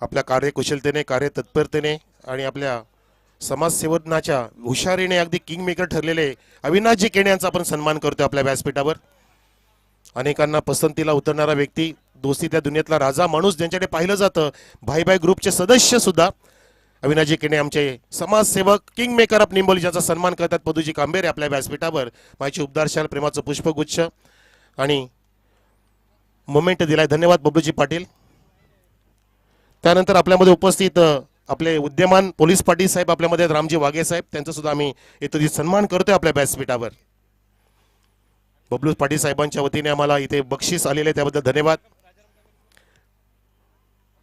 आपल्या कार्यकुशलतेने कार्यतत्परतेने आणि आपल्या समाजसेवनाच्या हुशारीने अगदी किंगमेकर ठरलेले अविनाशजी केणे यांचा आपण सन्मान करतो आपल्या व्यासपीठावर। अनेकांना पसंतीला उतरणारा व्यक्ती, दोस्ती त्या दुनियेतला राजा माणूस ज्यांच्याकडे पाहिलं जातं, भाई भाई ग्रुपचे सदस्य सुद्धा अविनाशजी केणे आमचे समाजसेवक किंगमेकर ऑफ निंबोली ज्यांचा सन्मान करतात पदूजी कांबेरे आपल्या व्यासपीठावर। माझी उपदारशाल प्रेमाचं पुष्पगुच्छ आणि मोमेंट दिलाय, धन्यवाद बबलूजी पाटील। त्यानंतर आपल्यामध्ये उपस्थित आपले विद्यमान पोलीस पाटील साहेब आपल्यामध्ये रामजी वाघे साहेब, त्यांचा सुद्धा आम्ही इथे सन्मान करतोय आपल्या व्यासपीठावर। बबलू पाटील साहेबांच्या वतीने आम्हाला इथे बक्षीस आलेले त्याबद्दल धन्यवाद।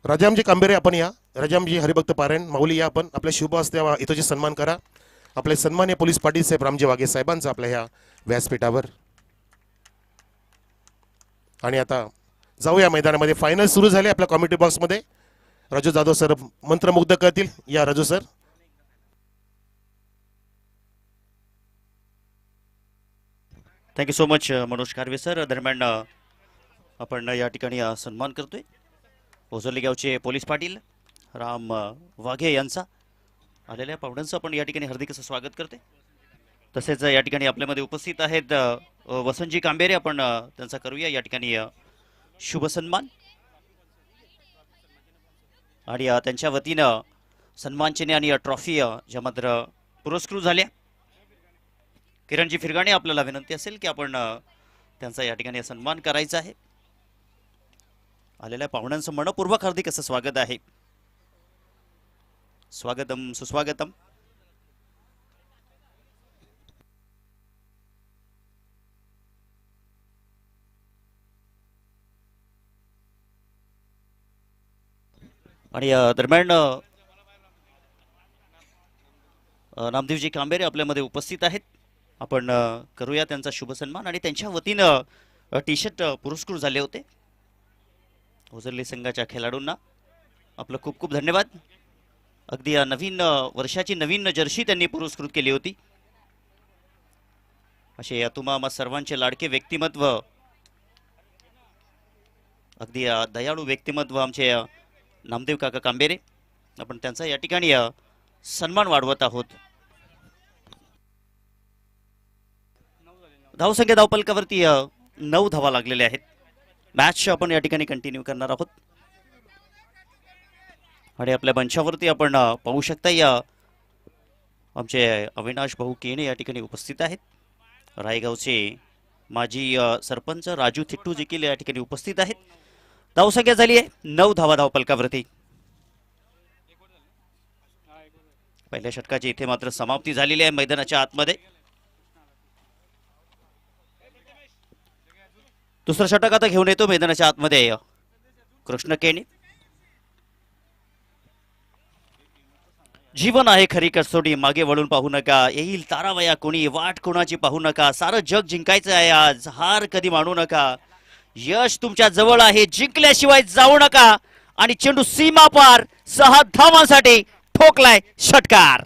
राजामजी कांबेरे आपण या, राजामजी हरिभक्त पारायण माऊली या, आपण आपल्या शुभ हस्ते इथं सन्मान करा आपले सन्मान्य पोलीस पाटील साहेब रामजी वाघे साहेबांचा आपल्या ह्या व्यासपीठावर। आणि आता जाऊया मैदानामध्ये, फायनल सुरू झाले आपल्या कॉमेडी बॉक्समध्ये। राजू जाधव सर मंत्रमुग्ध करतील, या Raju sir. Thank you so much Manoj Karve sir. दरम्यान आपण या ठिकाणी सन्मान करतोय ओझरली गावचे पोलीस पाटील राम वाघे यांचा। आलेल्या पाहुण्यांचं आपण या ठिकाणी हार्दिक असं स्वागत करते। तसेच या ठिकाणी आपल्यामध्ये उपस्थित आहेत वसंतजी कांबेरे, आपण त्यांचा करूया या ठिकाणी शुभ सन्मान। आणि त्यांच्या वतीनं सन्मानचिन्ह आणि ट्रॉफी ज्या मात्र पुरस्कृत झाल्या। किरणजी फिरगाणे, आपल्याला विनंती असेल की आपण त्यांचा या ठिकाणी सन्मान करायचा आहे। आलेल्या पाहुण्यांचं मनपूर्वक हार्दिक असं स्वागत आहे। स्वागतम सुस्वागतम। आणि दरम्यान नामदेवजी कांबेरे आपल्यामध्ये उपस्थित आहेत, आपण करूया त्यांचा शुभ सन्मान। आणि त्यांच्या वतीनं टी शर्ट पुरस्कृत झाले होते ओझरली संघाच्या खेळाडूंना आपलं खूप खूप धन्यवाद। अगदी नवीन वर्षाची नवीन जर्सी त्यांनी पुरस्कृत केली होती। असे तुम्हा सर्वांचे लाडके व्यक्तिमत्व, अगदी दयाळू व्यक्तिमत्व आमचे नामदेव काका कांबेरे, आपण त्यांचा या ठिकाणी सन्मान वाढवत आहोत। धावसंख्या धावपलकावरती 9 धावा लागलेल्या आहेत। मॅच आपण या ठिकाणी कंटिन्यू करणार आहोत। आणि आपल्या मंचावरती आपण पाहू शकता या आमचे अविनाश भाऊ केणे या ठिकाणी उपस्थित आहेत। रायगावचे माजी सरपंच राजू थिट्टू देखील या ठिकाणी उपस्थित आहेत। धावसंख्या झाली आहे 9 धावा धावपलकावरती। पहिल्या षटकाची इथे मात्र समाप्ती झालेली आहे मैदानाच्या आतमध्ये। दुसरा षटक आता घेऊन येतो मैदानाच्या आतमध्ये कृष्ण केणी। जीवन आहे खरी कसोटी, मागे वळून पाहू नका, येईल तारावया कोणी, वाट कोणाची पाहू नका, सारं जग जिंकायचं आहे आज, हार कधी मानू नका, यश तुमच्या जवळ आहे, जिंकल्याशिवाय जाऊ नका। आणि चेंडू सीमा पार 6 धावांसाठी ठोकलाय षटकार।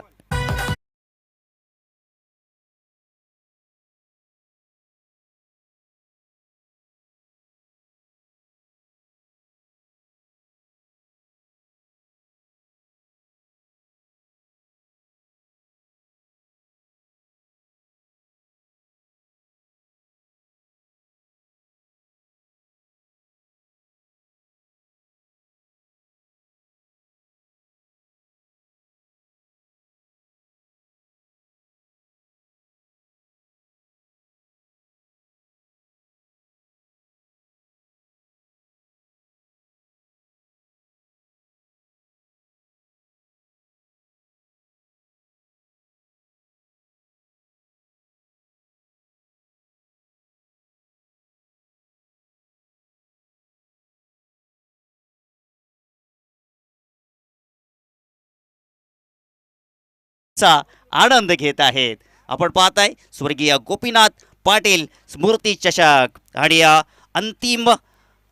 आनंद घेत आहेत। आपण पाहताय स्वर्गीय गोपीनाथ पाटील स्मृती चषक आणि अंतिम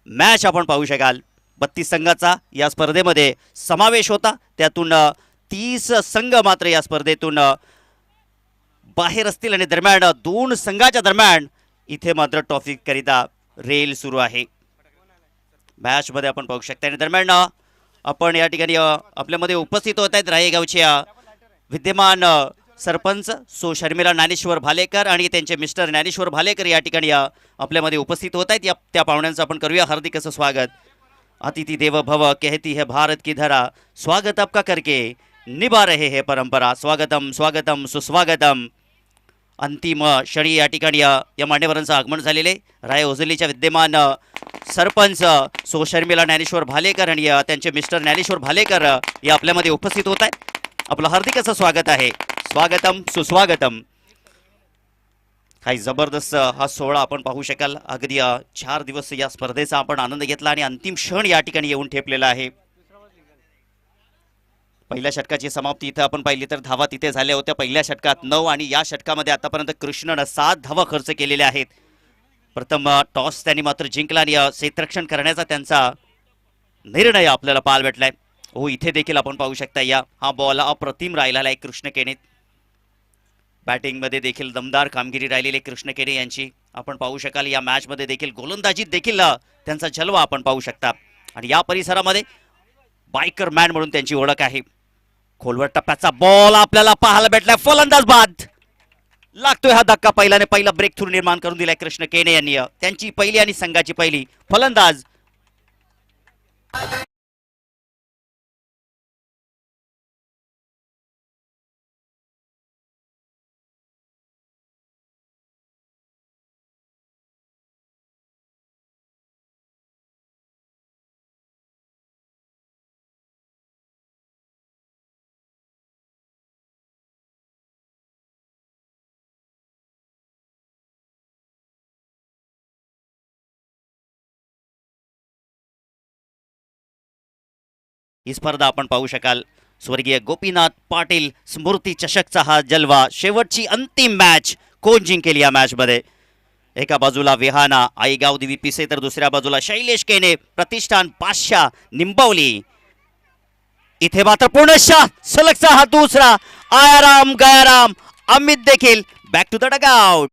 मॅच आपण पाहू शकाल। 32 संघाचा या स्पर्धेमध्ये समावेश होता, त्यातून 30 संघ मात्र या स्पर्धेतून बाहेर असतील आणि दरम्यान 2 संघाच्या दरम्यान इथे मात्र ट्रॉफी करिता रेल सुरू आहे। मॅच मध्ये आपण पाहू शकता आणि दरम्यान आपण या ठिकाणी आपल्यामध्ये उपस्थित होत आहेत रायगावच्या विद्यमान सरपंच सो शर्मिला ज्ञानेश्वर भालेकर आणि त्यांचे मिस्टर ज्ञानेश्वर भालेकर या ठिकाणी आपल्यामध्ये उपस्थित होत आहेत. त्या पाहुण्यांचं आपण करूया हार्दिक असं स्वागत. अतिथि देव भव कहती है भारत की धरा, स्वागत आपका करके निभा रहे है परंपरा. स्वागतम स्वागतम सुस्वागतम. अंतिम क्षणी या ठिकाणी या मान्यवरांचं आगमन झालेले राय ओझरलीच्या विद्यमान सरपंच सो शर्मिला ज्ञानेश्वर भालेकर आणि त्यांचे मिस्टर ज्ञानेश्वर भालेकर या आपल्यामध्ये उपस्थित होत आहेत. आपलं हार्दिक असं स्वागत आहे. स्वागतम सुस्वागतम. काही जबरदस्त हा सोहळा आपण पाहू शकाल. अगदी 4 दिवस या स्पर्धेचा आपण आनंद घेतला आणि अंतिम क्षण या ठिकाणी येऊन ठेपलेला आहे. पहिल्या षटकाची समाप्ती इथं आपण पाहिली तर धावा तिथे झाल्या होत्या. पहिल्या षटकात 9 आणि या षटकामध्ये आतापर्यंत कृष्णनं 7 धावा खर्च केलेल्या आहेत. प्रथम टॉस त्यांनी मात्र जिंकला आणि क्षेत्ररक्षण करण्याचा त्यांचा निर्णय आपल्याला पाहायला भेटलाय. हो, इथे देखील आपण पाहू शकता हा बॉल अप्रतिम राहिलेला आहे कृष्ण केने. बॅटिंगमध्ये देखील दमदार कामगिरी राहिलेली कृष्ण केने यांची आपण पाहू शकाल. या मॅचमध्ये देखील गोलंदाजीत देखील त्यांचा जलवा आपण पाहू शकता आणि या परिसरामध्ये बायकर मॅन म्हणून त्यांची ओळख आहे. खोलवर टप्प्याचा बॉल आपल्याला पाहायला भेटलाय. फलंदाज बाद लागतोय हा धक्का. पहिला ब्रेक थ्रू निर्माण करून दिलाय कृष्ण केने यांनी. त्यांची पहिली आणि संघाची पहिली फलंदाज. ही स्पर्धा आपण पाहू शकाल. स्वर्गीय गोपीनाथ पाटील स्मृती चषकचा हा जलवा. शेवटची अंतिम मॅच कोण जिंकेल या मॅच मध्ये? एका बाजूला विहाना आईगाव देवी पिसे तर दुसऱ्या बाजूला शैलेश केने प्रतिष्ठान पाचशा निंबवली. इथे मात्र पुनश्च सलगचा हा दुसरा आयाराम गयाराम अमित देखील बॅक टू द डगआउट.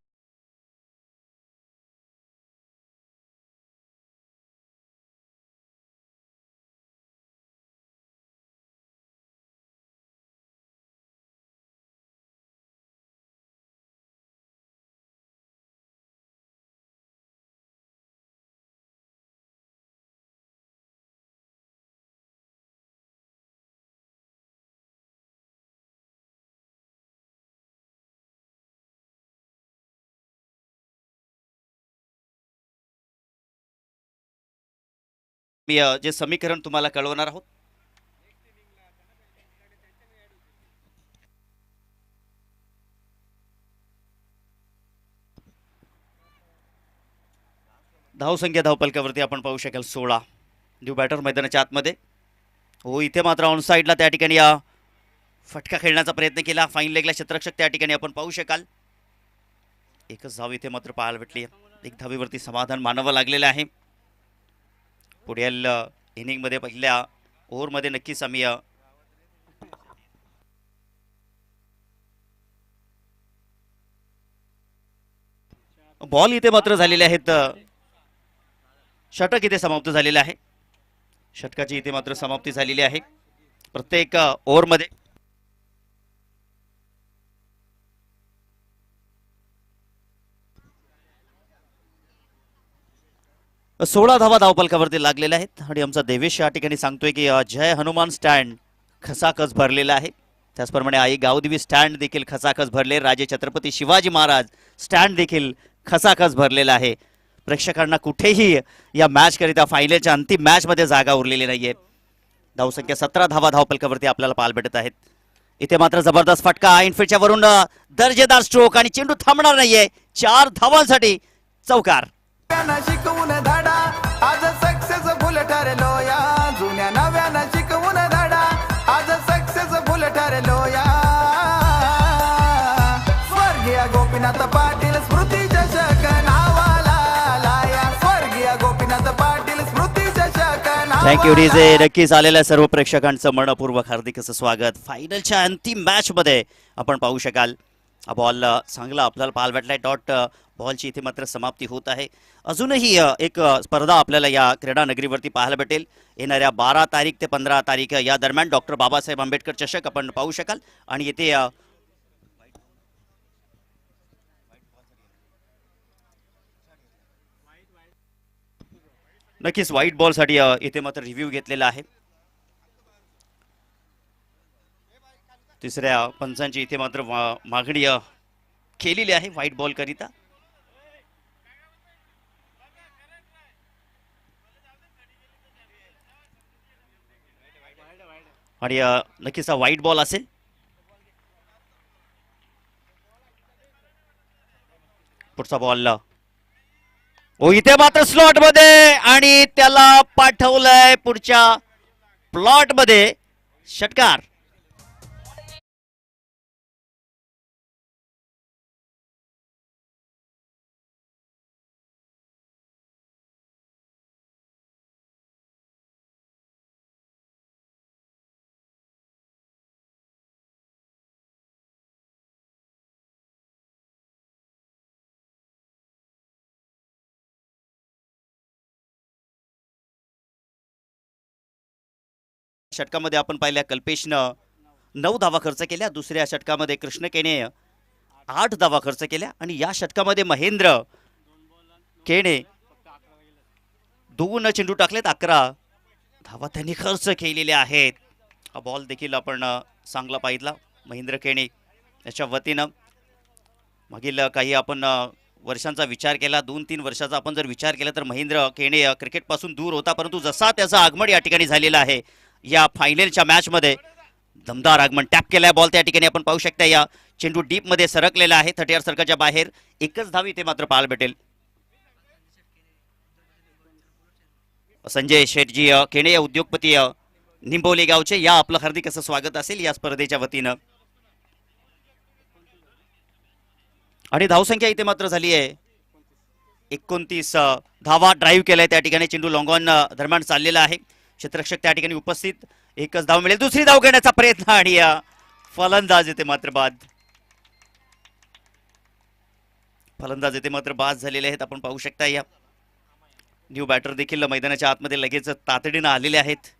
मी जे समीकरण तुम्हाला कळवणार आहोत. धावसंख्या धावपलकावरती आपण पाहू शकाल 16. न्यू बॅटर मैदानाच्या आतमध्ये. हो, इथे मात्र ऑन साईडला त्या ठिकाणी फटका खेळण्याचा प्रयत्न केला. फाईन लेगला क्षेत्ररक्षक त्या ठिकाणी आपण पाहू शकाल. एकच धाव इथे मात्र पाहायला भेटली. एक धावीवरती समाधान मानावं लागलेलं आहे. पुढील इनिंगमध्ये पहिल्या ओव्हरमध्ये नक्कीच आम्ही बॉल इथे मात्र झालेले आहेत. षटक इथे समाप्त झालेले आहे. षटकाची इथे मात्र समाप्ती झालेली आहे. प्रत्येक ओव्हरमध्ये 16 धावा धावपलकावरती लागलेल्या आहेत आणि आमचा देवेश या ठिकाणी सांगतोय की जय हनुमान स्टँड खसाखस भरलेला आहे. त्याचप्रमाणे आई गावदेवी स्टँड देखील खसाखस भरले. राजे छत्रपती शिवाजी महाराज स्टँड देखील खसाखस भरलेला आहे. प्रेक्षकांना कुठेही या मॅच करिता फायनलच्या अंतिम मॅच मध्ये जागा उरलेली नाहीये. धावसंख्या 17 धावा धावपलकावरती आपल्याला पाहायला भेटत आहेत. इथे मात्र जबरदस्त फटका इनफिल्डच्या वरून दर्जेदार स्ट्रोक आणि चेंडू थांबणार नाहीये. 4 धावांसाठी चौकार. शिकवून धाडा आज सक्सेसफुल ठरलो या जुन्या नव्यानं शिकवून धाडा आज सक्सेसफुल ठरलो या. स्वर्गीय गोपीनाथ पाटील स्मृती चषक नावाला लाया. स्वर्गीय गोपीनाथ पाटील स्मृती चषक नावाला. Thank you DJ. नक्कीच आलेल्या सर्व प्रेक्षकांचं मनपूर्वक हार्दिक असं स्वागत. फायनलच्या अंतिम मॅच मध्ये आपण पाहू शकाल हा बॉल चांगला आपल्याला पाहायला भेटलाय. डॉट बॉलची इथे मात्र समाप्ती होत आहे. अजूनही एक स्पर्धा आपल्याला या क्रीडा नगरीवरती पाहायला भेटेल. येणाऱ्या 12 तारीख ते 15 तारीख या दरम्यान डॉक्टर बाबासाहेब आंबेडकर चषक आपण पाहू शकाल. आणि येथे नक्कीच व्हाईट बॉलसाठी इथे मात्र रिव्ह्यू घेतलेला आहे. तिसऱ्या पंचांची इथे मात्र मागणी केलेली आहे व्हाईट बॉल करिता. आणि नक्कीच हा व्हाईट बॉल असेल. पुढचा बॉल इथे मात्र स्लॉट मध्ये आणि त्याला पाठवलंय पुढच्या प्लॉट मध्ये. षटकार. षटकामध्ये आपण पाहिल्या कल्पेशनं 9 धावा खर्च केल्या. दुसऱ्या षटकामध्ये कृष्ण केणे 8 धावा खर्च केल्या. आणि या षटकामध्ये महेंद्र केणे 2 चेंडू टाकलेत. 11 धावा त्यांनी खर्च केलेल्या आहेत. हा बॉल देखील आपण चांगला पाहिला महेंद्र केणे याच्या वतीनं. मागील काही आपण वर्षांचा विचार केला, 2-3 वर्षाचा आपण जर विचार केला तर महेंद्र केणे क्रिकेटपासून दूर होता. परंतु जसा त्याचा आगमन या ठिकाणी झालेला आहे या फायनलच्या मॅचमध्ये, दमदार आगमन. टॅप केलाय बॉल त्या ठिकाणी आपण पाहू शकता. या चेंडू डीप मध्ये सरकलेला आहे 30 सर्कलच्या बाहेर. एकच धाव इथे मात्र पाहायला भेटेल. संजय शेटजी केणे उद्योगपती निंबोली गावचे, या आपलं हार्दिक असं स्वागत असेल या स्पर्धेच्या वतीनं. आणि धावसंख्या इथे मात्र झाली आहे 29 धावा. ड्राईव्ह केलाय त्या ठिकाणी. चेंडू लॉंग ऑन दरम्यान चाललेला आहे. क्षेत्ररक्षक त्या ठिकाणी उपस्थित. एकच धाव मिळेल. दुसरी धाव घेण्याचा प्रयत्न आणि फलंदाज इथे मात्र बाद. फलंदाज इथे मात्र बाद झालेले आहेत. आपण पाहू शकता या न्यू बॅटर देखील मैदानाच्या आतमध्ये लगेच तातडीनं आलेले आहेत.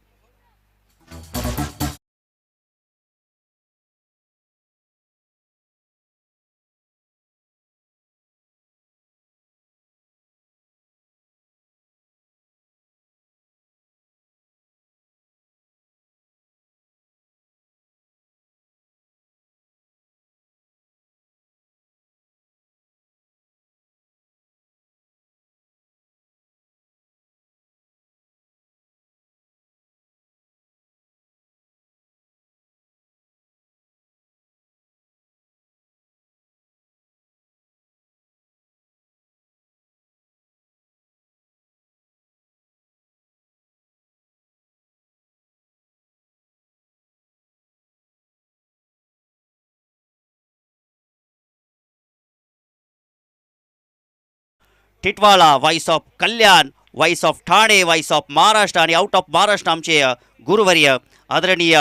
Titwala, voice of Kalyan, voice of Thane, voice of Maharashtra आणि आउट ऑफ महाराष्ट्र आमचे गुरुवर्य आदरणीय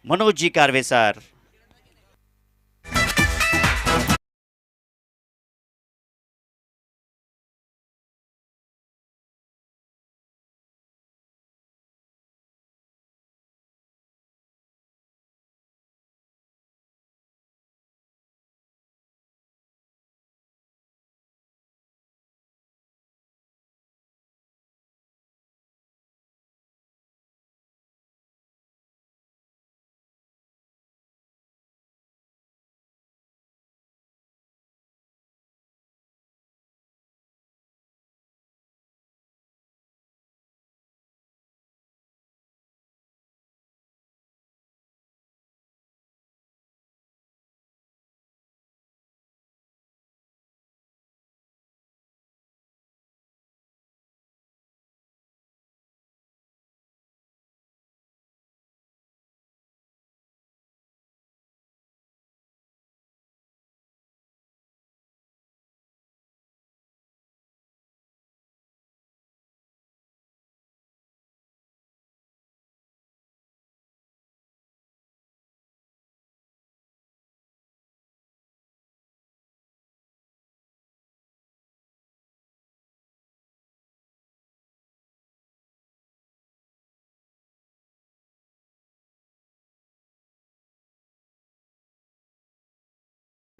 मनोजजी कारवे सर.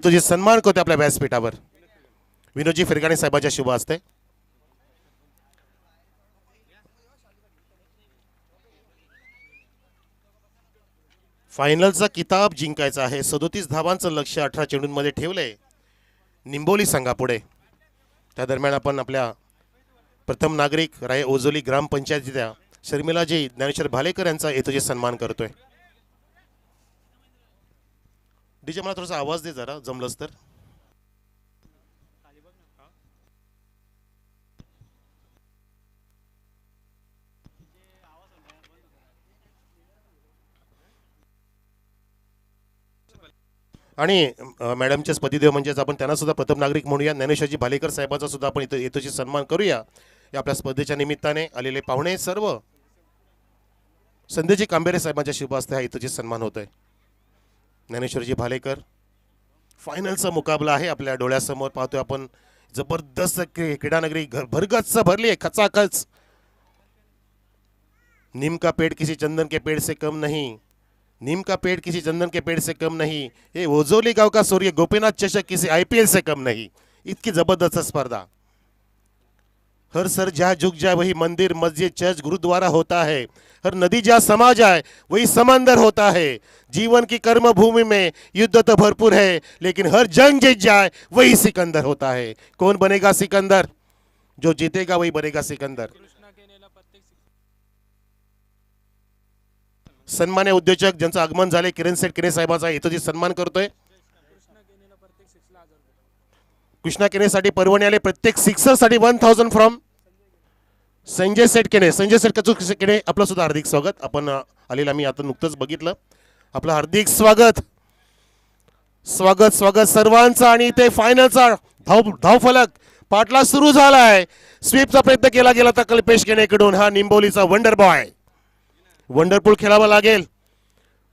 तुझे सन्मान करतो आपल्या व्यासपीठावर विनोदजी फिरकाणे साहेबांच्या शुभ हस्ते. फायनलचा किताब जिंकायचा आहे. 37 धावांचं लक्ष 18 चेंडूंमध्ये ठेवलंय निंबोली संघापुढे. त्या दरम्यान आपण आपल्या प्रथम नागरिक राय ओझोली ग्रामपंचायतीच्या शर्मिलाजी ज्ञानेश्वर भालेकर यांचा येतोजी सन्मान करतोय. डीजे मला थोडासा आवाज दे जरा जमलंच तर. आणि मॅडमच्याच पतिदेव म्हणजेच आपण त्यांना सुद्धा प्रथम नागरिक म्हणूया. ज्ञानेश्वरजी भालेकर साहेबाचा सुद्धा आपण इथं येतोची सन्मान करूया. या आपल्या स्पर्धेच्या निमित्ताने आलेले पाहुणे सर्व संदेजी कांबेरे साहेबांच्या शुभ हस्ते हा इथंची सन्मान होतोय. ज्ञानेश्वरजी भालेकर फायनलचा मुकाबला आहे आपल्या डोळ्यासमोर पाहतोय आपण. जबरदस्त क्रीडानगरी भरगच्च भरली आहे खचाखच. नीम का पेड़ किसी चंदन के पेड़ से कम नहीं, नीम का पेड़ किसी चंदन के पेड़ से कम नहीं, ये ओझोली गांव का सूर्य गोपीनाथ चषक किसी IPL से कम नहीं. इतकी जबरदस्त स्पर्धा. हर सर जहाँ झुक जाए वही मंदिर मस्जिद चर्च गुरुद्वारा होता है. हर नदी जहाँ समा जाए वही समंदर होता है. जीवन की कर्म भूमि में युद्ध तो भरपूर है लेकिन हर जंग जीत जाए वही सिकंदर होता है. कौन बनेगा सिकंदर? जो जीतेगा वही बनेगा सिकंदर. सन्मान्य उद्योजक ज्यांचं आगमन झाले किरण सेठ केने साहेबांचा इथं सन्मान करतोय. कृष्णा केनेसाठी परवणी आले प्रत्येक सिक्सरसाठी 1000 फ्रॉम संजय सेठ केने. संजय सेठ कचूक केने आपलं सुद्धा हार्दिक स्वागत. आपण आलेलं मी आता नुकतंच बघितलं. आपलं हार्दिक स्वागत स्वागत स्वागत सर्वांचं. आणि इथे फायनलचा धावफलक पाठला सुरू झालाय. स्वीपचा प्रयत्न केला गेला तर कल्पेश केनेकडून. हा निंबोलीचा वंडर बॉय वंडरफुल खेळावा लागेल.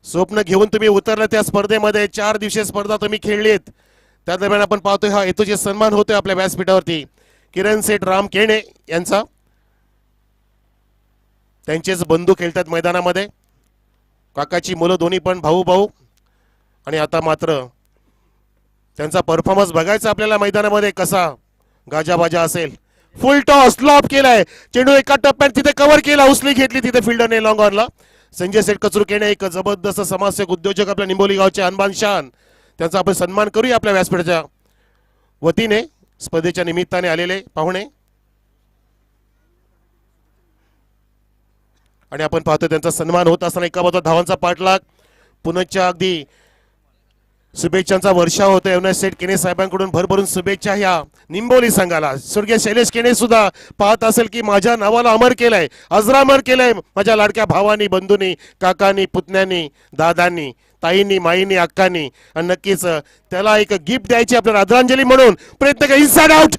स्वप्न घेऊन तुम्ही उतरला त्या स्पर्धेमध्ये. 4 दिवसीय स्पर्धा तुम्ही खेळलीत. त्या दरम्यान आपण पाहतोय हा येतोचे सन्मान होतोय आपल्या व्यासपीठावरती किरण सेठ राम केणे यांचा. त्यांचेच बंधू खेळतात मैदानामध्ये. काकाची मुलं दोन्ही पण भाऊ भाऊ. आणि आता मात्र त्यांचा परफॉर्मन्स बघायचा आपल्याला मैदानामध्ये कसा गाजाबाजा असेल. फुल टॉस लॉप केलाय. चेंडू एका टप्प्यात तिथे कव्हर केला. उचली घेतली तिथे फिल्डरने लॉंग ऑनला. संजय सेठ कचरुकेने एक जबरदस्त समाजसेवक उद्योजक आपल्या निंबोली गावचे अनबान शान त्यांचा आपण सन्मान करूया आपल्या व्यासपीठाच्या वतीने. स्पर्धेच्या निमित्ताने आलेले पाहुणे आणि आपण पाहतो त्यांचा सन्मान होत असताना एका बाजूला धावांचा पाठलाग. पुनश्च अगदी शुभेच्छांचा वर्षाव होतो. एवढ्या सेठ केने साहेबांकडून भरभरून शुभेच्छा ह्या निंबोली संघाला. स्वर्गीय शैलेश केने सुद्धा पाहत असेल की माझ्या नावाला अमर केलंय अजरामर केलंय माझ्या लाडक्या भावानी बंधूंनी काकांनी पुतण्यांनी दादांनी ताईंनी माईंनी अक्कांनी. आणि नक्कीच त्याला एक गिफ्ट द्यायची आपल्याला आदरांजली म्हणून प्रयत्न केला. इनसाइड आउट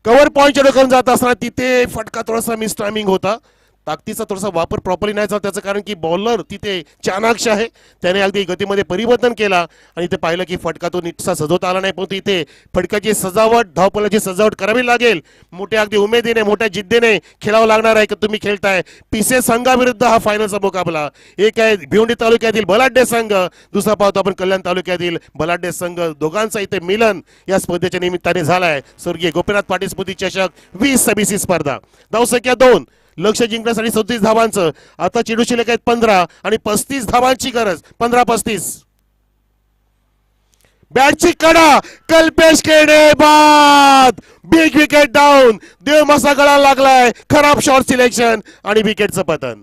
कव्हर पॉईंटच्या डोक्यावरून जात असताना तिथे फटका थोडासा मिस टायमिंग होता. ताकदीचा थोडासा वापर प्रॉपरली नाही झाला. त्याचं कारण की बॉलर तिथे चाणाक्ष आहे. त्याने अगदी गतीमध्ये परिवर्तन केला आणि ते पाहिलं की फटका तो नीटसा सजवता आला नाही. परंतु इथे फटक्याची सजावट धावपलाची सजावट करावी लागेल. मोठ्या अगदी उमेदीने मोठ्या जिद्दीने खेळावं लागणार आहे की तुम्ही खेळताय पिसे संघाविरुद्ध हा फायनलचा मुकाबला. एक आहे भिवंडी तालुक्यातील बलाढ्य संघ, दुसरा पाहतो आपण कल्याण तालुक्यातील बलाढ्य संघ. दोघांचा इथे मिलन या स्पर्धेच्या निमित्ताने झालाय. स्वर्गीय गोपीनाथ पाटील स्मृती चषक 2026 स्पर्धा. धावसंख्या 2 लक्ष जिंकण्यासाठी 34 धावांचं. आता चेंडू शिल्लक आहेत 15 आणि 35 धावांची गरज. 15-35. बॅटची कडा कल्पेश केने बाद. Big wicket down. देव मासा गळा लागलाय. खराब शॉट सिलेक्शन आणि विकेटचं पतन.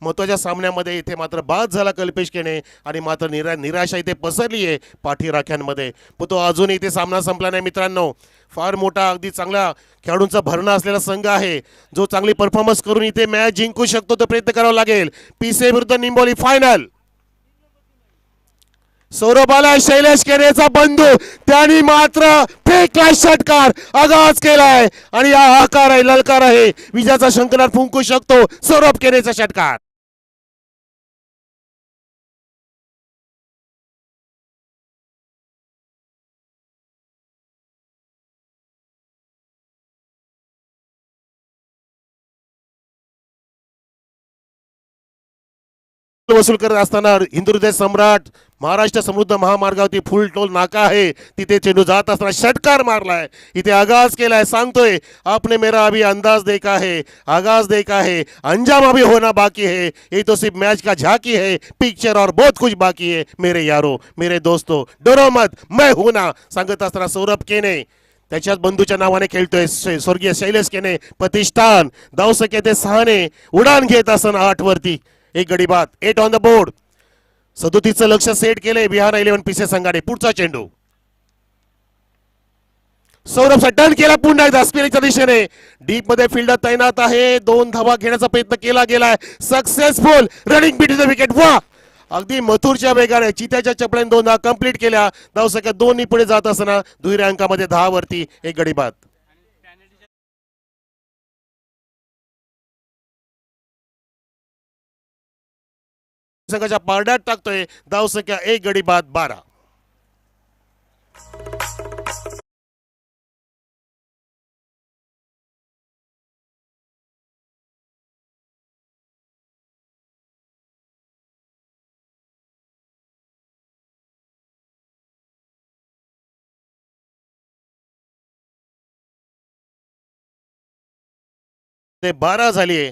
महत्त्वाच्या सामन्यामध्ये इथे मात्र बाद झाला कल्पेश केणे आणि मात्र निराशा इथे पसरली आहे पाठी राख्यांमध्ये. पण तो अजून इथे सामना संपला नाही मित्रांनो. फार मोठा अगदी चांगला खेळाडूंचा भरणा असलेला संघ आहे जो चांगली परफॉर्मन्स करून इथे मॅच जिंकू शकतो तो प्रयत्न करावा लागेल. पीसीए विरुद्ध निंबोली फायनल. सौरभाला शैलेश केनेचा बंधू त्यांनी मात्र फेकला षटकार आगाज केलाय आणि हा आकार आहे ललकार आहे विजाचा शंखनाद फुंकू शकतो सौरभ केनेचा षटकार. वसूल करत असताना हिंदुहृदय सम्राट महाराष्ट्र समृद्ध महामार्गावरती फुल टोल नाका आहे तिथे चेंडू जात असताना षटकार मारलाय इथे आगाज केलाय. सांगतोय आपने मेरा अभी अंदाज देखा है आगाज देखा है अंजाम अभी होना बाकी है ये तो सिर्फ मैच का झांकी है पिक्चर और बहुत कुछ बाकी है मेरे यारो मेरे दोस्तों डरो मत मैं हूं ना सांगत असताना सौरभ केने त्याच्याच बंधूच्या नावाने खेळतोय स्वर्गीय शैलेश केने प्रतिष्ठान धावसंख्या ते 6 उडान घेत असताना 8 वरती एक गडी बाद 8 ऑन द बोर्ड. 37चं लक्ष सेट केलंय बिहार 11 पीसीए संघाने. पुढचा चेंडू सौरभ टर्न केला पुन्हा एकदा स्पिनच्या दिशेने डीप मध्ये फिल्डर तैनात आहे. 2 धावा घेण्याचा प्रयत्न केला गेलाय successful running between the wicket. वा अगदी मथुरच्या वेगाने चित्याच्या चपळ्याने 2 धावा कंप्लीट केल्या. धावसंख्या 2 पुढे जात असताना दुहेरी अंकामध्ये 10 वरती एक गडी बाद. संघाच्या पारड्यात टाकतोय धावसंख्या 1 गडी बाद 12. ते 12 झाली.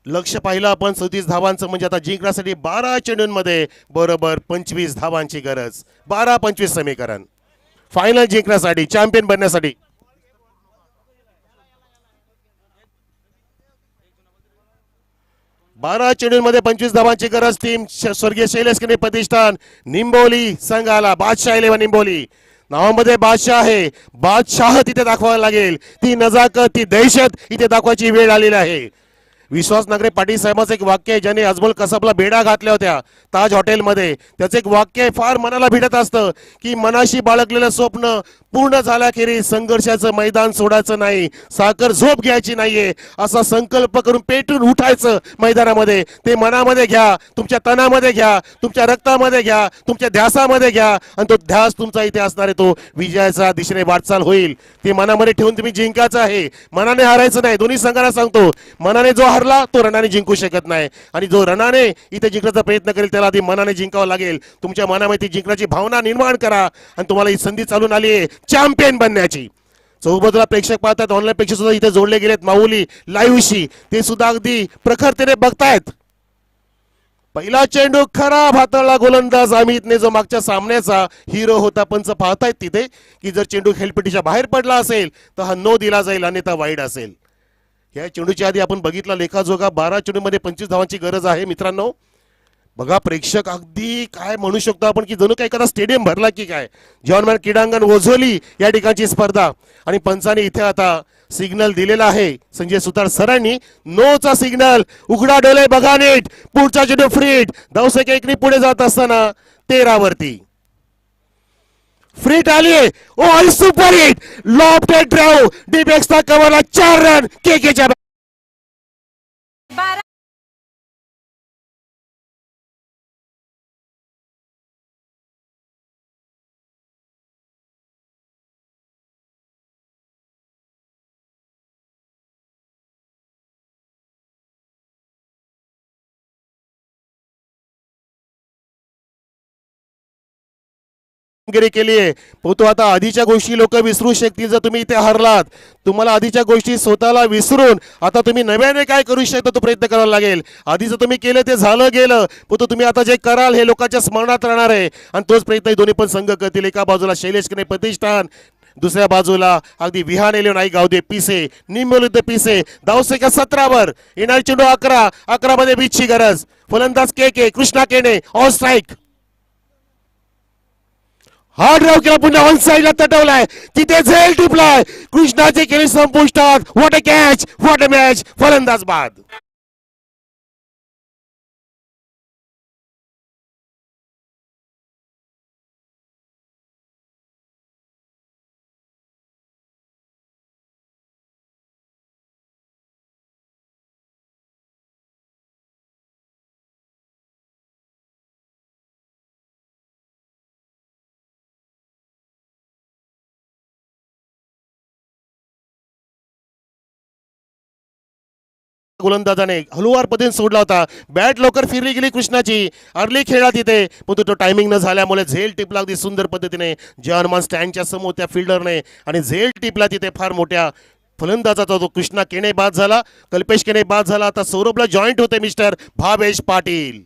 लक्ष पाहिलं आपण 37 धावांचं म्हणजे आता जिंकण्यासाठी 12 चेंडूंमध्ये बरोबर 25 धावांची गरज. 12-25 समीकरण फायनल जिंकण्यासाठी चॅम्पियन बनण्यासाठी. बारा चेंडूंमध्ये 25 धावांची गरज. टीम स्वर्गीय शैलेश केने प्रतिष्ठान निंबोली संघाला बादशाह 11 निंबोली नावामध्ये बादशाह आहे. बादशाह तिथे दाखवायला लागेल. ती नजाकत ती दहशत इथे दाखवायची वेळ आलेली आहे. विश्वास नागरे पाटील साहेबांचं एक वाक्य आहे ज्याने अजमल कसाबला बेडा घातल्या होत्या ताज हॉटेलमध्ये. त्याचं एक वाक्य फार मनाला भिडत असतं की मनाशी बाळगलेलं स्वप्न पूर्ण झाल्याखेरीज संघर्षाचं मैदान सोडायचं नाही साखर झोप घ्यायची नाहीये असा संकल्प करून पेटून उठायचं मैदानामध्ये. ते मनामध्ये घ्या तुमच्या तनामध्ये घ्या तुमच्या रक्तामध्ये घ्या तुमच्या ध्यासामध्ये घ्या आणि तो ध्यास तुमचा इथे असणार आहे तो विजयाच्या दिशेने वाटचाल होईल. ते मनामध्ये ठेवून तुम्ही जिंकायचं आहे मनाने हारायचं नाही. दोन्ही संघांना सांगतो मनाने जो हरला तो रणाने जिंकू शकत नाही आणि जो रणाने इथे जिंकण्याचा प्रयत्न करेल त्याला आधी मनाने जिंकावं लागेल. तुमच्या मनामध्ये जिंकण्याची भावना निर्माण करा आणि तुम्हाला ही संधी चालून आली आहे चॅम्पियन बनण्याची. चौबाजूला प्रेक्षक पाहतात ऑनलाईन प्रेक्षक सुद्धा इथे जोडले गेलेत माऊली लाईव्हशी ते सुद्धा अगदी प्रखरतेने बघतायत. पहिला चेंडू खराब हाताळला गोलंदाज अमितने जो मागच्या सामन्याचा हिरो होता. पंच पाहतायत तिथे की जर चेंडू खेळपट्टीच्या बाहेर पडला असेल तर हा नो दिला जाईल अन्यथा वाईड असेल. या चेंडूच्या आधी आपण बघितला लेखाजोगा 12 चेंडूमध्ये 25 धावांची गरज आहे मित्रांनो. बघा प्रेक्षक अगदी काय म्हणू शकतो आपण की जणू काय एखादा स्टेडियम भरला की काय. जवाहरलाल क्रीडांगण ओझोली या ठिकाणची स्पर्धा आणि पंचाने इथे आता सिग्नल दिलेला आहे संजय सुतार सरांनी. नोचा सिग्नल उघडा डोळे बघा नीट. पुढचा चेंडू फ्रीट धावसंख्या 1 पुढे जात असताना 13 वरती फ्रीट आली. Oh super hit lofted drive deep extra कव्हरला 4 रन केकेच्या. केली तो आता आधीच्या गोष्टी लोक विसरू शकतील. जर तुम्ही इथे हरलात तुम्हाला आधीच्या गोष्टी स्वतःला विसरून आता तुम्ही नव्याने काय करू शकता तो प्रयत्न करावा लागेल. आधी जर तुम्ही केलं ते झालं गेलं पण तुम्ही आता जे कराल हे लोकांच्या स्मरणात राहणार आहे आणि तोच प्रयत्न दोन्ही पण संघ करतील. एका बाजूला शैलेश केने प्रतिष्ठान दुसऱ्या बाजूला अगदी विहान एलिओन आई गावदे पिसे निंबोली पिसे धावसंख्या 17 वर येणारी चेंडू 11 मध्ये बीचची गरज फलंदाज के कृष्णा केने ऑन स्ट्राईक हार्ड ड्राव केला पुन्हा ऑन साईडला तटवलाय तिथे झेल टिपलाय कृष्णाचे केले संपुष्टात what a catch what a match फलंदाज बाद गोलंदाजाने हलुवार पद्धतीने सोडला होता बॅट लवकर फिरली गेली कृष्णाची अर्ली खेळला तिथे पण तो टायमिंग न झाल्यामुळे झेल टिपला अगदी सुंदर पद्धतीने जॉनमान स्टँडच्या समोर त्या फिल्डरने आणि झेल टिपला तिथे फार मोठ्या फलंदाजाचा तो कृष्णा केने बाद झाला कल्पेश केने बाद झाला आता सौरभला जॉईंट होते मिस्टर भावेश पाटील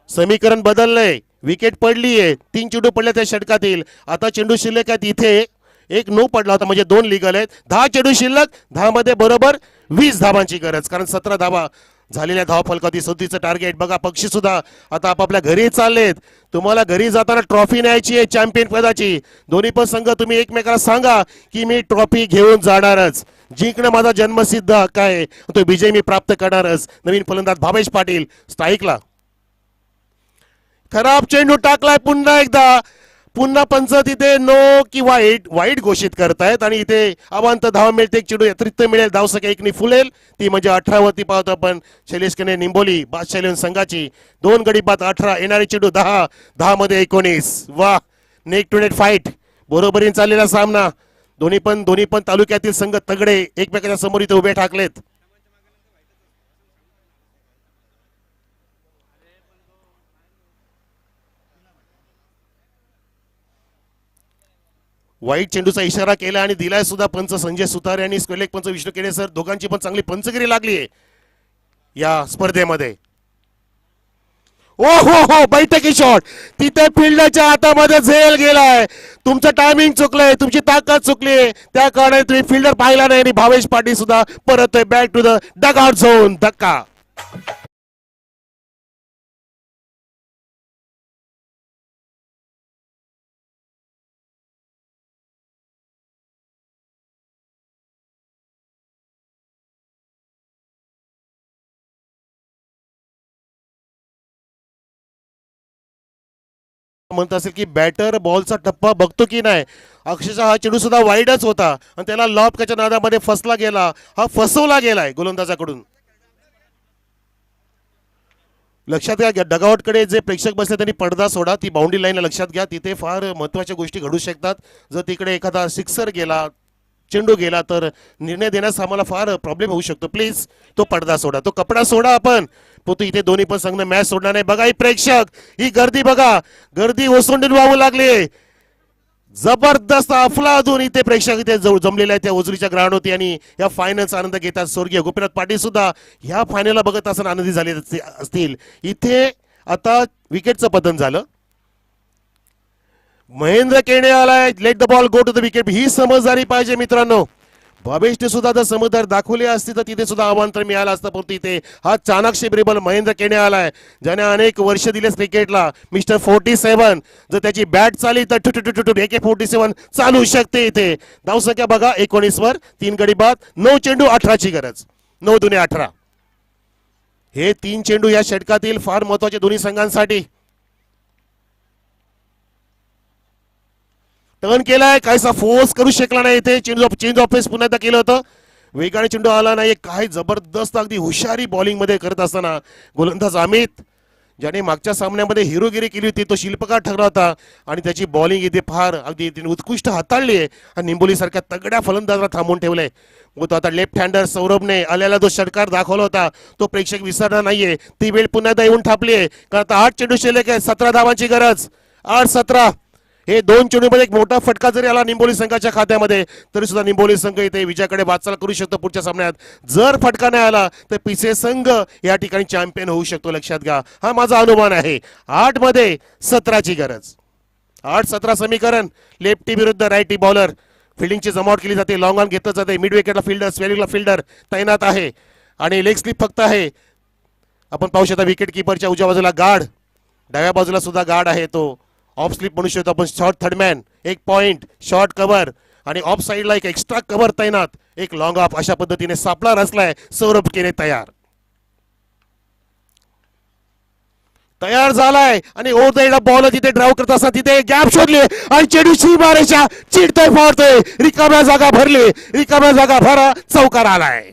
समीकरण बदललंय विकेट पडलीये 3 चेंडू पडले त्या षटकातील आता चेंडू शिल्लक आहेत इथे एक नो पडला होता म्हणजे 2 लिगल आहेत 10 चेंडू शिल्लक 10 मध्ये बरोबर 20 धावांची गरज कारण 17 धावा झालेल्या धावा फलकावती 37चं टार्गेट बघा पक्षी सुद्धा आता आपापल्या घरी चाललेत तुम्हाला घरी जाताना ट्रॉफी न्यायची आहे चॅम्पियन पदाची दोन्ही पण संघ तुम्ही एकमेकाला सांगा की मी ट्रॉफी घेऊन जाणारच जिंकणं माझा जन्मसिद्ध हक्क आहे तो विजय मी प्राप्त करणारच नवीन फलंदाज भावेश पाटील स्ट्राईकला खराब चेंडू टाकलाय पुन्हा पंच तिथे नो की वाईट घोषित करतायत आणि इथे अवांत धावा मिळते एक चेंडू अतिरिक्त मिळेल धावसंख्या 1 फुलेल ती म्हणजे 18 वरती पाहतो आपण शैलेश केने निंबोली बादशाह संघाची 2 गडी बाद 18 येणारी चेंडू 10 मध्ये 19 वा नेक टू नेट फाईट बरोबरीने चाललेला सामना दोन्ही पण तालुक्यातील संघ तगडे एकमेकांच्या समोर इथे उभे ठाकलेत वाईट चेंडूचा इशारा केला आणि दिलाय सुद्धा पंच संजय सुतारे आणि स्क्वेलेक पंच विष्णू केणे सर दोघांची पण चांगली पंचगिरी लागली आहे या स्पर्धेमध्ये ओ हो बैठकी शॉट तिथे फिल्डच्या हातामध्ये झेल गेलाय तुमचं टायमिंग चुकलंय तुमची ताकद चुकली त्या कारणाने तुम्ही फिल्डर पाहिला नाही आणि भावेश पाटील सुद्धा परत back to the dugout zone धक्का म्हणत असेल की बॅटर बॉलचा टप्पा बघतो की नाही अक्षरशः हा चेंडू सुद्धा वाईडच होता आणि त्याला लॉबच्या नादामध्ये फसला गेला हा फसवला गेलाय गोलंदाजाकडून लक्षात घ्या डगआउटकडे जे प्रेक्षक बसले त्यांनी पडदा सोडा ती बाउंड्री लाईनला लक्षात घ्या तिथे फार महत्त्वाच्या गोष्टी घडू शकतात जर तिकडे एखादा सिक्सर गेला चेंडू गेला तर निर्णय देण्यास आम्हाला फार प्रॉब्लेम होऊ शकतो प्लीज तो पडदा सोडा तो कपडा सोडा आपण पोतू इथे दोन्ही पण संघ मॅच सोडणार नाही बघा ही प्रेक्षक ही गर्दी बघा गर्दी ओसंडून वाहू लागली जबरदस्त अफलातून इथे प्रेक्षक इथे जमलेले आहेत त्या ओझरीच्या ग्राउंडवरती आणि या फायनलचा आनंद घेतात स्वर्गीय गोपीनाथ पाटील सुद्धा ह्या फायनलला बघत असताना आनंदी झाले असतील इथे आता विकेटचं पतन झालं महेंद्र केणे आलाय let the ball go to the wicket ही समजदारी पाहिजे मित्रांनो भावेशने सुद्धा जर समजदार दाखवली असती तर तिथे सुद्धा आव्हान मिळालं असतं पण तिथे हा चाणक्य ब्रिबल महेंद्र केणे आलाय ज्याने अनेक वर्ष दिलेस क्रिकेटला मिस्टर 47 जर त्याची बॅट चालली तर AK-47 चालू शकते इथे धावसंख्या बघा 19 वर 3 गडी बाद 9 चेंडू 18 ची गरज 9 दुने 18 हे 3 चेंडू या षटकातील फार महत्वाचे दोन्ही संघांसाठी टर्न केलाय काहीसा फोर्स करू शकला नाही इथे चेंज ऑफ पेस पुन्हा एकदा केलं होतं वेगाने चेंडू आला नाही काय जबरदस्त अगदी हुशारी बॉलिंग मध्ये करत असताना गोलंदाज अमित ज्याने मागच्या सामन्यामध्ये हिरोगिरी केली होती तो शिल्पकार ठरला होता आणि त्याची बॉलिंग इथे फार अगदी उत्कृष्ट हाताळली आहे आणि निंबोली सारख्या तगड्या फलंदाजाला थांबवून ठेवलंय मग तो आता लेफ्ट हँडर सौरभने आल्याला जो षटकार दाखवला होता तो प्रेक्षक विसरणार नाहीये ती वेळ पुन्हा एकदा येऊन ठापली आहे कारण आता 8 चेंडू शिल्लक आहे 17 धावांची गरज 8-17 हे 2 चेंडूमध्ये एक मोठा फटका जरी आला निंबोली संघाच्या खात्यामध्ये तरी सुद्धा निंबोली संघ इथे विजयाकडे वाटचाल करू शकतो पुढच्या सामन्यात जर फटका नाही आला तर पिसे संघ या ठिकाणी चॅम्पियन होऊ शकतो लक्षात घ्या हा माझा अनुमान आहे 8 मध्ये 17 ची गरज 8-17 समीकरण. लेफ्टी विरुद्ध राईटी बॉलर. फिल्डिंगची जमावट केली जाते. लॉंग ऑन घेतलं जाते. मिड विकेटला फिल्डर, स्पेलिंगला फिल्डर तैनात आहे आणि लेग स्लिप फक्त आहे. आपण पाहू शकता विकेट किपरच्या उजव्या बाजूला गार्ड, डाव्या बाजूला सुद्धा गार्ड आहे. तो ऑफ स्लिप म्हणू शकतो आपण. शॉर्ट थर्डमॅन, एक पॉइंट, शॉर्ट कव्हर आणि ऑफ साईडला एक एक्स्ट्रा कव्हर तैनात. एक लॉंग ऑफ. अशा पद्धतीने सापळा रचलाय. सौरभ केने तयार झालाय आणि ओव्हर द बॉल जिथे ड्राईव्ह करत असताना तिथे गॅप शोधली आणि चेंडू मारेच्या चिडतोय, फाडतोय. रिकाम्या जागा भरली. रिकाम्या जागा भरा. चौकार आलाय.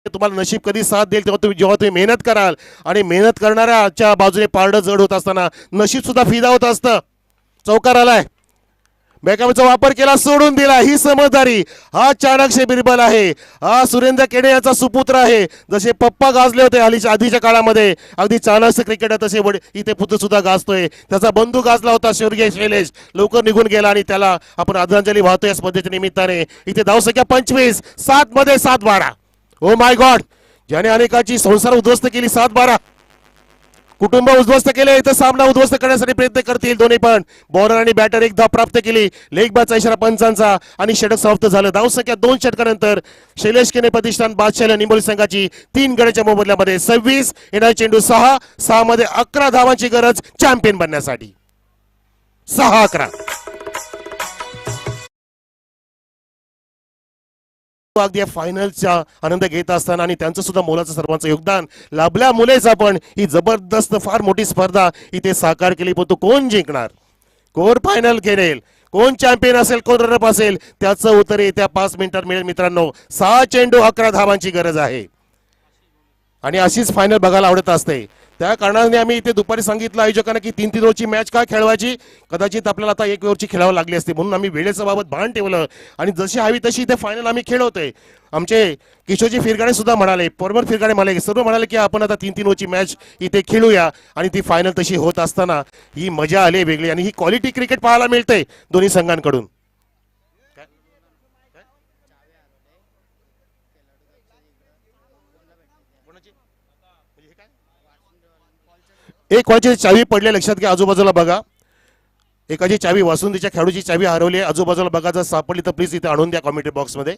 तुम्हाला नशीब कधी साथ देईल तेव्हा जेव्हा तुम्ही मेहनत कराल आणि मेहनत करणाऱ्याच्या बाजूने पारडं जड होत असताना नशीब सुद्धा फिदा होत असतं. चौकार आलाय. बॅकअपचा वापर केला, सोडून दिला. ही समजदारी. हा चाणक्य बिरबल आहे. हा सुरेंद्र केणे याचा सुपुत्र आहे. जसे पप्पा गाजले होते आधीच्या काळामध्ये, अगदी चाणक्य क्रिकेटर तसे इथे पुत्र सुद्धा गाजतोय. त्याचा बंधू गाजला होता स्वर्गीय शैलेश, लवकर निघून गेला आणि त्याला आपण आदरांजली वाहतोय या स्पर्धेच्या निमित्ताने. इथे धावसंख्या 25, 7 मध्ये 7-12. ओ माय गॉड, ज्याने अनेकांची संसार उद्ध्वस्त केली. 7-12 कुटुंब उद्ध्वस्त केले. इथं सामना उद्ध्वस्त करण्यासाठी प्रयत्न करतील दोन्ही पण. बॉलर आणि बॅटर एक धाव प्राप्त केली. लेग बाचा इशारा पंचांचा आणि षटक समाप्त झालं. धावसंख्या 2 षटकानंतर शैलेश केने प्रतिष्ठान बादशाह निंबोली संघाची 3 गड्याच्या मोबदल्यामध्ये 26. येणारा चेंडू 6 मध्ये 11 धावांची गरज चॅम्पियन बनण्यासाठी. 6-11. अगदी या फायनलचा आनंद घेत असताना आणि त्यांचं सुद्धा मोलाचं सर्वांचं योगदान लाभल्यामुळेच आपण ही जबरदस्त फार मोठी स्पर्धा इथे साकार केली. पण तो कोण जिंकणार, कोण फायनल खेळेल, कोण चॅम्पियन असेल, कोण रनअप असेल, त्याचं उत्तर येत्या 5 मिनिटात मिळेल मित्रांनो. 6 चेंडू 11 धावांची गरज आहे आणि अशीच फायनल बघायला आवडत असते. त्या कारणाने आम्ही इथे दुपारी सांगितलं आयोजकांना की 3-3 ओव्हरची मॅच का खेळवायची. कदाचित आपल्याला आता 1 ओव्हरची खेळावं लागली असते, म्हणून आम्ही वेळेच्या बाबत भान ठेवलं आणि जशी हवी तशी इथे फायनल आम्ही खेळवतोय. आमचे किशोरजी फिरगाडे सुद्धा म्हणाले, परमर फिरगाडे म्हणाले, सर्व म्हणाले की आपण आता 3-3 ओव्हरची मॅच इथे खेळूया आणि ती फायनल तशी होत असताना ही मजा आली वेगळी आणि ही क्वालिटी क्रिकेट पाहायला मिळते दोन्ही संघांकडून. एक कोणाची चावी पडली लक्षात घ्या. आजूबाजूला बघा. एकाची चावी वासुंतीच्या खेळाडूची चावी हरवली आहे. आजूबाजूला बघा, जर सापडली तर प्लीज इथे आणून द्या कॉमेंट्री बॉक्समध्ये.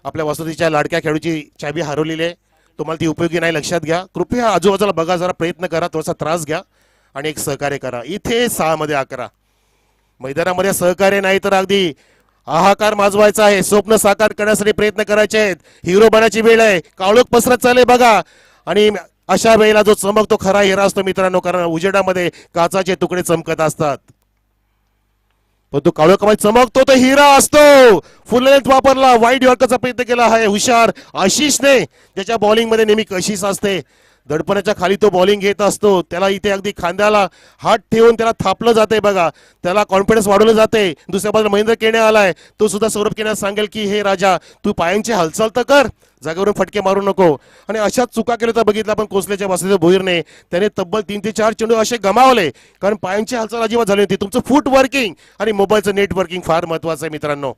आपल्या वासुंतीच्या लाडक्या खेळाडूची चावी हरवलेली आहे, तुम्हाला ती उपयोगी नाही, लक्षात घ्या. कृपया आजूबाजूला बघा, जरा प्रयत्न करा, थोडासा त्रास घ्या आणि एक सहकार्य करा. इथे 6 मध्ये 11 मैदानामध्ये सहकार्य नाही तर अगदी हाहाकार माजवायचा आहे. स्वप्न साकार करण्यासाठी प्रयत्न करायचे आहेत. हिरो बनायची वेळ आहे. काळोख पसरत चालले बघा आणि अशा वेळेला जो चमकतो खरा हिरा असतो मित्रांनो, कारण उजेडामध्ये काचाचे तुकडे चमकत असतात, पण तो काळोखामध्ये चमकतो तो हिरा असतो. फुल लेंथ वापरला, वाईड यॉर्करचा प्रयत्न केला आहे हुशार आशिषने, ज्याच्या बॉलिंग मध्ये नेहमी कशीच असते. दडपणाच्या खाली तो बॉलिंग घेत असतो. त्याला इथे अगदी खांद्याला हात ठेवून त्याला थापलं जाते बघा, त्याला कॉन्फिडन्स वाढवलं जाते. दुसऱ्या बाजूला महेंद्र केणे आलाय, तो सुद्धा सौरभ केणे सांगेल की हे राजा तू पायांची हालचाल तर कर, जागेवरून फटके मारू नको. आणि अशाच चुका केल्या तर बघितलं आपण कोसल्याच्या वासुदेव भोईरने, त्याने तब्बल 3 ते 4 चेंडू असे गमावले कारण पायांची हालचाल अजिबात झाली होती. तुमचं फूट वर्किंग आणि मोबाईलचं नेट वर्किंग फार महत्वाचं आहे मित्रांनो.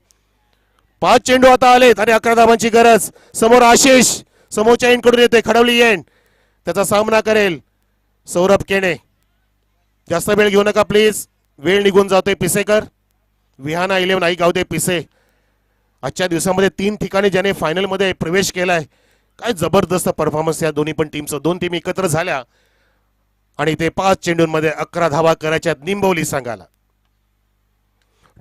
5 चेंडू आता आलेत आणि 11 धावांची गरज. समोर आशिष समोरच्या एंड कडून येते, खडवली एंड, त्याचा सामना करेल सौरभ केणे. जास्त वेळ घेऊ नका प्लीज, वेळ निघून जातोय. पिसेकर, विहाना 11 आई गावते पिसे. आजच्या दिवसामध्ये 3 ठिकाणी ज्याने फायनलमध्ये प्रवेश केलाय. काय जबरदस्त परफॉर्मन्स या दोन्ही पण टीमचं. 2 टीम एकत्र झाल्या आणि ते 5 चेंडूंमध्ये 11 धावा करायच्या. निंबवली संघाला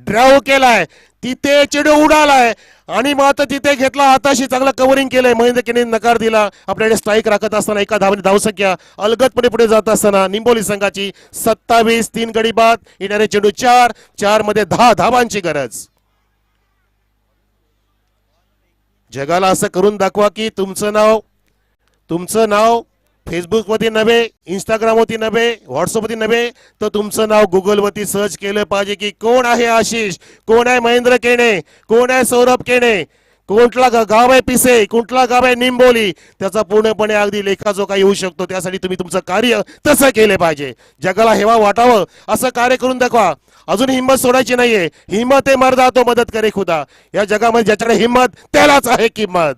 ड्राव केलाय, तिथे चेंडू उडालाय आणि मग आता तिथे घेतला हाताशी, चांगला कव्हरिंग केलंय. महेंद्र केने नकार दिला. आपल्याकडे स्ट्राईक राखत असताना एका धावाने धावसंख्या अलगदपणे पुढे जात असताना निंबोली संघाची 27. 3 गडी बाद. येणारे चेंडू 4 मध्ये 10 धावांची गरज. जगाला असं करून दाखवा की तुमचं नाव फेसबुक वरती नव्हे, इंस्टाग्राम वरती नव्हे, व्हॉट्सअप वरती नव्हे, तर तुमचं नाव गुगल वरती सर्च केलं पाहिजे की कोण आहे आशिष, कोण आहे महेंद्र केणे, कोण आहे सौरभ केणे, कुठला गाव आहे पिसे, कुठला गाव आहे निंबोली, त्याचा पूर्णपणे अगदी लेखाजोखा येऊ शकतो. त्यासाठी तुम्ही तुमचं कार्य तसं केले पाहिजे. जगाला हेवा वाटावं असं कार्य करून दाखवा. अजून हिंमत सोडायची नाहीये. हिंमत आहे मर्दा तो मदत करे खुदा. या जगामध्ये ज्याच्याकडे हिंमत त्यालाच आहे किंमत.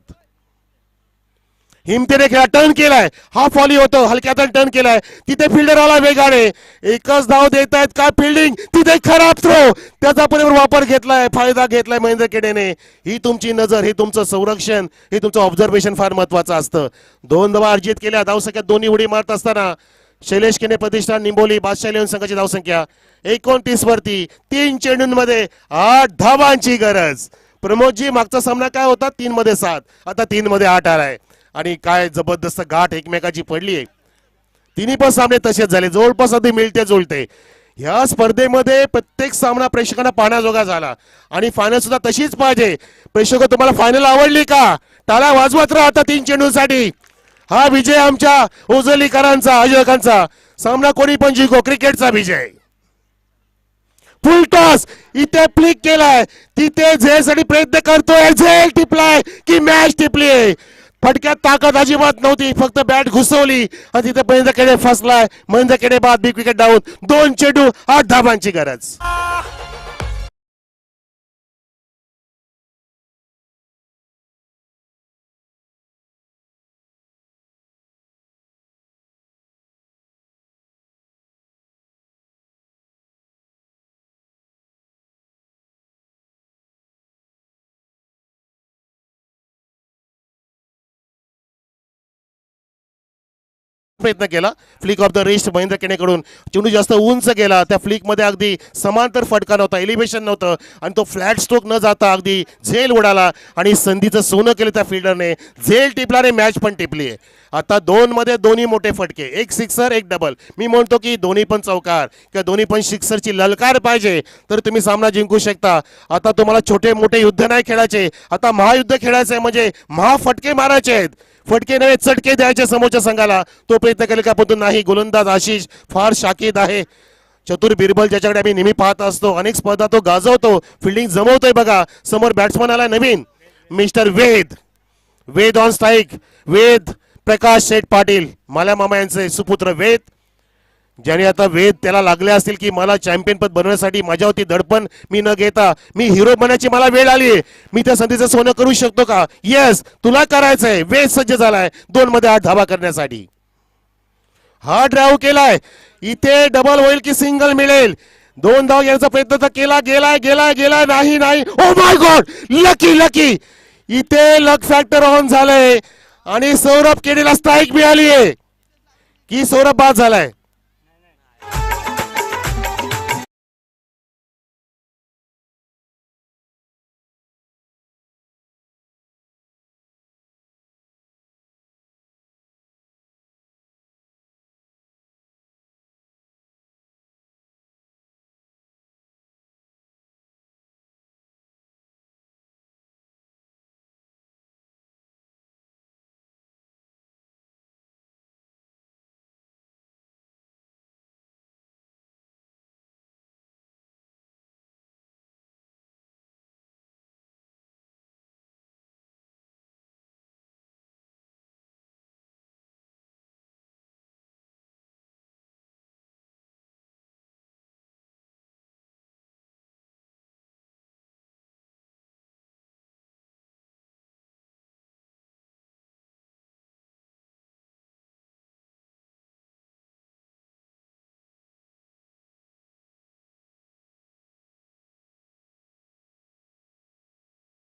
हिमतीने खेळा, टर्न केलाय, हा फॉली होतो, हलक्यात टर्न केलाय, तिथे फिल्डर आला वेगाने, एकच धाव देत आहेत का फिल्डिंग, तिथे खराब थ्रो, त्याचा पुरेपूर वापर घेतलाय, फायदा घेतलाय महेंद्र केडेने. ही तुमची नजर, हे तुमचं संरक्षण, हे तुमचं ऑब्झर्वेशन फार महत्वाचं असतं. 2 धावा अर्जित केल्या धावसंख्यात, दोन्ही उडी मारत असताना शैलेश केने प्रतिष्ठान निंबोली बादशाह इलेव्हन संघाची धावसंख्या 29 वरती. 3 चेंडूंमध्ये 8 धावांची गरज. प्रमोदजी, मागचा सामना काय होता? 3 मध्ये 7, आता 3 मध्ये 8 आलाय. आणि काय जबरदस्त गाठ एकमेकाची पडली आहे. तिन्ही पण सामने तसेच झाले, जवळपास अगदी मिळते जुळते. ह्या स्पर्धेमध्ये प्रत्येक सामना प्रेक्षकांना पाहण्याजोगा झाला आणि फायनल सुद्धा तशीच पाहिजे. प्रेक्षक, तुम्हाला फायनल आवडली का? टाळ्या वाजवत राहा आता 3 चेंडूंसाठी. हा विजय आमच्या ओझरलीकरांचा, आयोजकांचा. सामना कोणी पण जिंको, क्रिकेटचा विजय. फुल टॉस, इथे फ्लिक केलाय, तिथे झेलसाठी प्रयत्न करतोय, झेल टिपलाय की मॅच टिपली. फटक्यात ताकद अजिबात नव्हती, फक्त बॅट घुसवली आणि तिथे महेंद्र केडे फसलाय. महेंद्र केडे बाद, बिग विकेट डाऊन. 2 चेंडू 8 धावांची गरज. प्रयत्न केला flick off the wrist Mahendra केनेकडून. चेंडू जास्त उंच गेला, त्या फ्लिक मध्ये अगदी समांतर फटका नव्हता, एलिव्हेशन नव्हतं आणि तो फ्लॅट स्ट्रोक न जाता अगदी झेल उडाला आणि संधीचं सोनं केलं त्या फिल्डरने. झेल टिपल्याने मॅच पण टिपली आहे. आता 2 मध्ये दोन्ही मोठे फटके, एक सिक्सर एक डबल. मी म्हणतो की दोन्ही पण चौकार किंवा दोन्ही पण सिक्सरची ललकार पाहिजे तर तुम्ही सामना जिंकू शकता. आता तुम्हाला छोटे मोठे युद्ध नाही खेळायचे, आता महायुद्ध खेळायचं आहे. म्हणजे महाफटके मारायचे आहेत, फटके नव्हे चटके द्यायचे समोरच्या संघाला. तो प्रयत्न केला का पण नाही. गोलंदाज आशिष फार शाकीद आहे, चतुर बिरबल, ज्याच्याकडे आम्ही नेहमी पाहत असतो. अनेक स्पर्धा तो गाजवतो, फिल्डिंग जमवतोय. बघा समोर बॅट्समन आला नवीन, mister Ved. Ved on strike. Ved Prakash Sheth Patil, Mallya मामा यांचे सुपुत्र वेद, ज्याने आता वेद त्याला लागले असतील की मला चॅम्पियन पद बनवण्यासाठी माझ्यावरती दडपण मी न घेता मी हिरो बनायची मला वेळ आली, मी त्या संधीचं सोनं करू शकतो का? येस, तुला करायचंय. वेद सज्ज झालाय 2 मध्ये 8 धावा करण्यासाठी. हा ड्राईव्ह केलाय, इथे डबल होईल की सिंगल मिळेल. 2 धाव घेण्याचा प्रयत्न तर केला, गेलाय गेलाय गेलाय, नाही नाही. Oh my God, lucky lucky. इथे लक फॅक्टर ऑन झालंय आणि सौरभ केडेला स्ट्राईक मिळाली आहे की सौरभ बाद झालाय.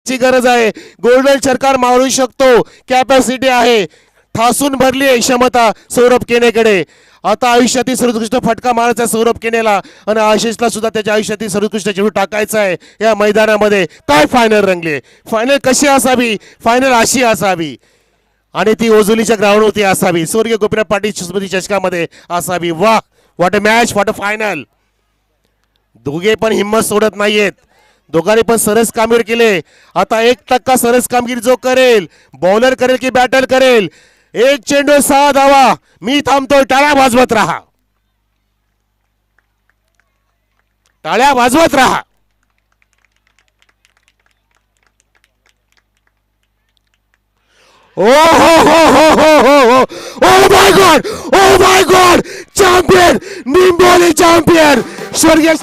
ची गरज आहे. गोल्डन सरकार मारू शकतो, कॅपॅसिटी आहे, ठासून भरली आहे क्षमता सौरभ केनेकडे. आता आयुष्यातील सर्वोत्कृष्ट फटका मारायचा सौरभ केनेला आणि आशिषला सुद्धा त्याच्या आयुष्यातील सर्वोत्कृष्ट चेंडू टाकायचा आहे या मैदानामध्ये. काय फायनल रंगली, फायनल कशी असावी, फायनल अशी असावी आणि ती ओझोलीच्या ग्राउंडवरती असावी, स्वर्गीय गोपीनाथ पाटील स्मृती चषकामध्ये असावी. वाह, what a match, what a final. दोघे पण हिंमत सोडत नाहीयेत, दोघांनी पण सरस कामगिरी केले. आता 1% सरस कामगिरी जो करेल, बॉलर करेल की बॅटर करेल. 1 चेंडू 6 धावा. मी थांबतोय, टाळ्या वाजवत राहा, टाळ्या वाजवत राहा. Oh my God! Oh my God! Champion! Nimboli champion! स्वर्गीय